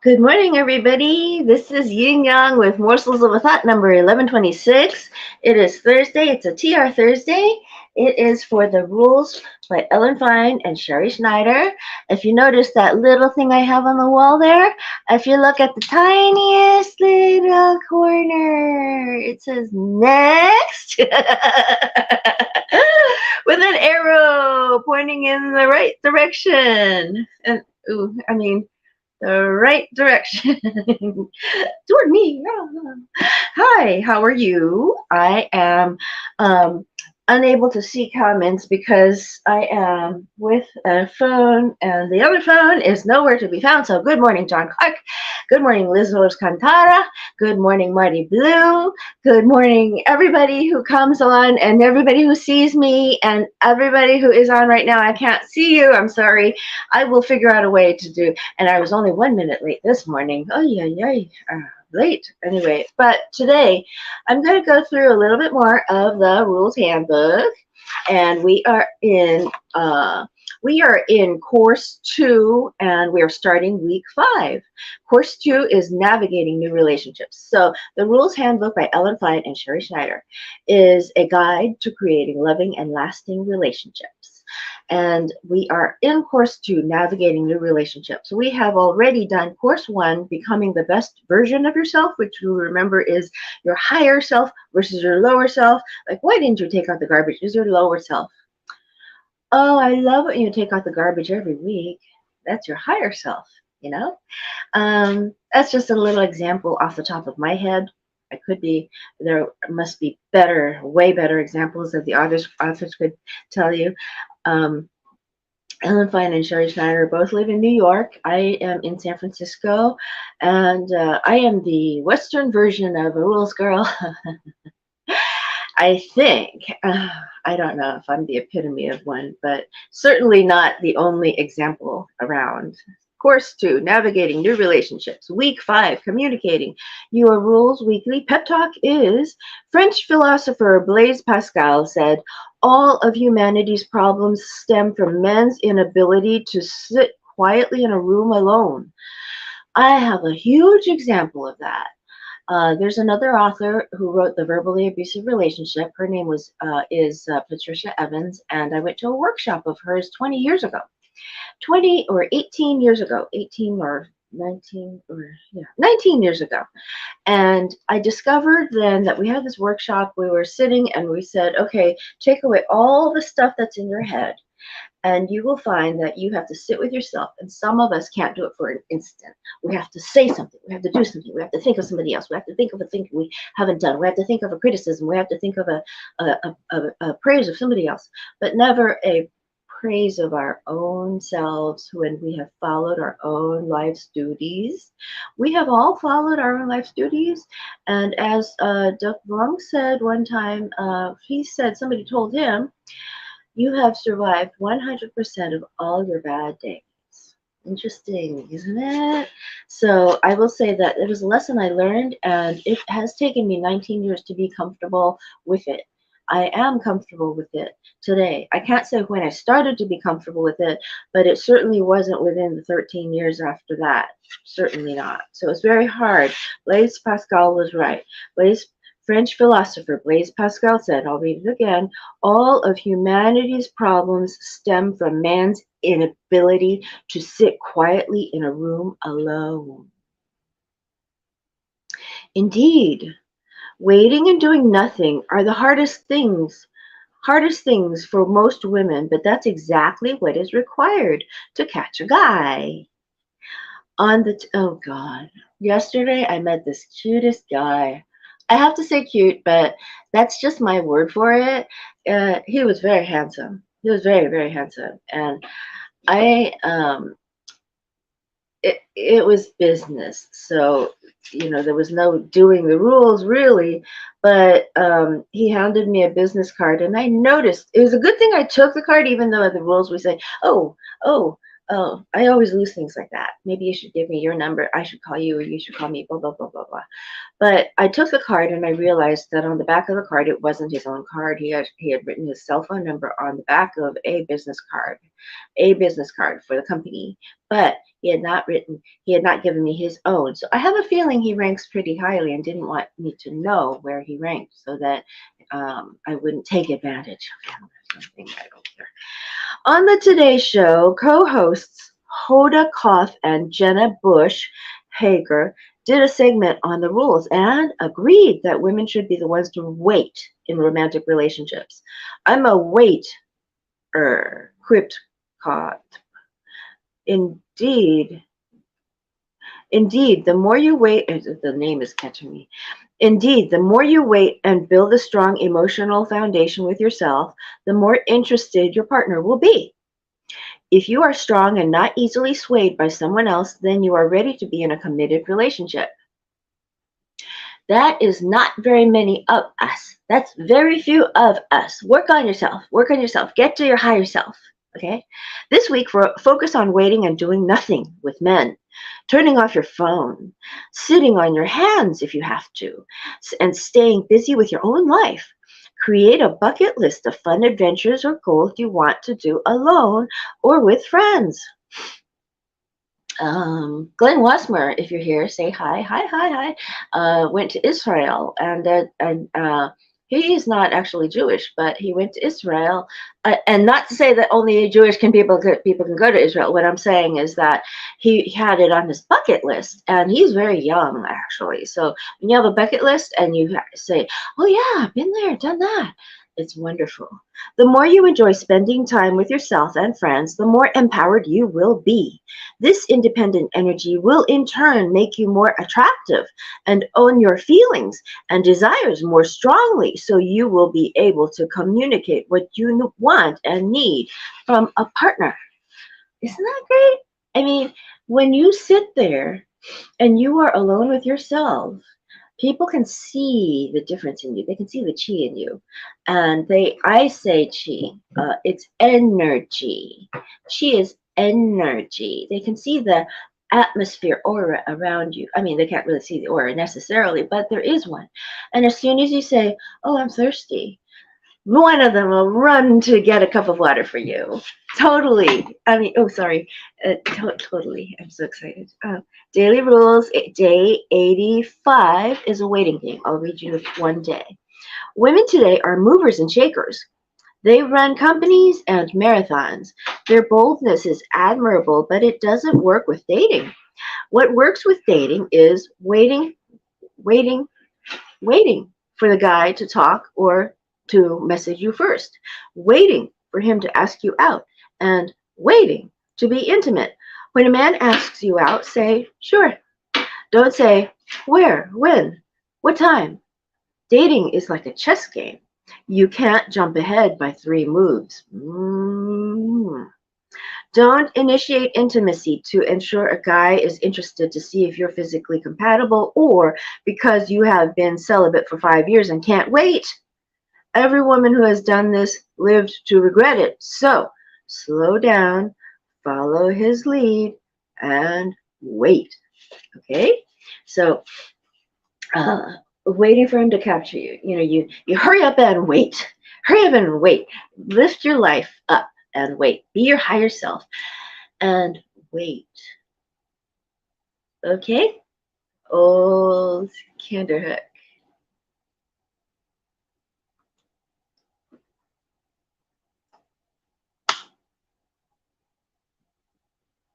Good morning, everybody. This is Yin Yang with Morsels of a Thought number 1126. It is Thursday. It's a TR Thursday. It is for the rules by Ellen Fein and Sherrie Schneider. If you notice that little thing I have on the wall there, if you look at the tiniest little corner, it says next with an arrow pointing in the right direction. And, the right direction toward me. Hi, how are you? I am unable to see comments because I am with a phone and the other phone is nowhere to be found. So good morning, John Clark. Good morning, Liz Rose Cantara. Good morning, Marty Blue. Good morning, everybody who comes on and everybody who sees me and everybody who is on right now. I can't see you. I'm sorry. I will figure out a way to do. And I was only 1 minute late this morning. Oh, yeah. Late anyway. But today I'm going to go through a little bit more of the rules handbook, and we are in course 2, and we are starting week 5. Course 2 is navigating new relationships. So the rules handbook by Ellen Fein and Sherrie Schneider is a guide to creating loving and lasting relationships. And we are in course 2, navigating new relationships. We have already done course 1, becoming the best version of yourself, which you remember is your higher self versus your lower self. Like, why didn't you take out the garbage? Is your lower self. Oh, I love when you take out the garbage every week. That's your higher self, you know? That's just a little example off the top of my head. There must be better, way better examples that the authors could tell you. Ellen Fein and Sherrie Schneider both live in New York. I am in San Francisco, and I am the Western version of a rules girl. I think. I don't know if I'm the epitome of one, but certainly not the only example around. Course 2, navigating new relationships. Week 5, communicating your rules weekly. Pep talk is French philosopher Blaise Pascal said, all of humanity's problems stem from men's inability to sit quietly in a room alone. I have a huge example of that. There's another author who wrote The Verbally Abusive Relationship. Her name is Patricia Evans, and I went to a workshop of hers 20 years ago. 20 or 18 years ago, 18 or 19 years ago. And I discovered then that we had this workshop. We were sitting and we said, okay, take away all the stuff that's in your head, and you will find that you have to sit with yourself. And some of us can't do it for an instant. We have to say something. We have to do something. We have to think of somebody else. We have to think of a thing we haven't done. We have to think of a criticism. We have to think of a praise of somebody else, but never a praise of our own selves when we have followed our own life's duties. We have all followed our own life's duties. And as Duck Vong said one time, somebody told him, you have survived 100% of all your bad days. Interesting, isn't it? So I will say that it was a lesson I learned, and it has taken me 19 years to be comfortable with it. I am comfortable with it today. I can't say when I started to be comfortable with it, but it certainly wasn't within the 13 years after that. Certainly not. So it's very hard. Blaise Pascal was right. French philosopher Blaise Pascal said, I'll read it again, all of humanity's problems stem from man's inability to sit quietly in a room alone. Indeed, waiting and doing nothing are the hardest things for most women, but that's exactly what is required to catch a guy. Oh God, yesterday I met this cutest guy. I have to say cute, but that's just my word for it. He was very handsome. He was very, very handsome. And it was business. So, there was no doing the rules really, but he handed me a business card, and I noticed it was a good thing I took the card, even though the rules would say, oh, I always lose things like that. Maybe you should give me your number. I should call you, or you should call me, blah, blah, blah, blah, blah. But I took the card and I realized that on the back of the card, it wasn't his own card. He had written his cell phone number on the back of a business card for the company. But he had not given me his own. So I have a feeling he ranks pretty highly and didn't want me to know where he ranked so that I wouldn't take advantage of him or something. I don't care. On the Today Show, co-hosts Hoda Kotb and Jenna Bush Hager did a segment on the rules and agreed that women should be the ones to wait in romantic relationships. I'm a waiter, quipped Kotb. Indeed, the more you wait, the name is catching me. Indeed, the more you wait and build a strong emotional foundation with yourself, the more interested your partner will be. If you are strong and not easily swayed by someone else, then you are ready to be in a committed relationship. That is not very many of us. That's very few of us. Work on yourself. Work on yourself. Get to your higher self. Okay? This week, focus on waiting and doing nothing with men. Turning off your phone. Sitting on your hands if you have to. And staying busy with your own life. Create a bucket list of fun adventures or goals you want to do alone or with friends. Glenn Wassmer, if you're here, say hi. Hi. Went to Israel, and he is not actually Jewish, but he went to Israel. And not to say that only Jewish people can go to Israel. What I'm saying is that he had it on his bucket list, and he's very young, actually. So when you have a bucket list and you say, oh, yeah, I've been there, done that, it's wonderful. The more you enjoy spending time with yourself and friends, the more empowered you will be. This independent energy will in turn make you more attractive and own your feelings and desires more strongly, so you will be able to communicate what you want and need from a partner. Isn't that great? I mean, when you sit there and you are alone with yourself, people can see the difference in you. They can see the chi in you. And I say chi, it's energy. Chi is energy. They can see the atmosphere, aura around you. I mean, they can't really see the aura necessarily, but there is one. And as soon as you say, oh, I'm thirsty, one of them will run to get a cup of water for you. Totally. I mean, oh, sorry. Totally. I'm so excited. Daily rules, day 85 is a waiting game. I'll read you one day. Women today are movers and shakers. They run companies and marathons. Their boldness is admirable, but it doesn't work with dating. What works with dating is waiting for the guy to talk or to message you first, waiting for him to ask you out, and waiting to be intimate. When a man asks you out, say, sure. Don't say, where, when, what time. Dating is like a chess game. You can't jump ahead by 3 moves. Don't initiate intimacy to ensure a guy is interested to see if you're physically compatible or because you have been celibate for 5 years and can't wait. Every woman who has done this lived to regret it. So slow down, follow his lead, and wait. Okay? So waiting for him to capture you. You hurry up and wait. Hurry up and wait. Lift your life up and wait. Be your higher self and wait. Okay? Old Kinderhook.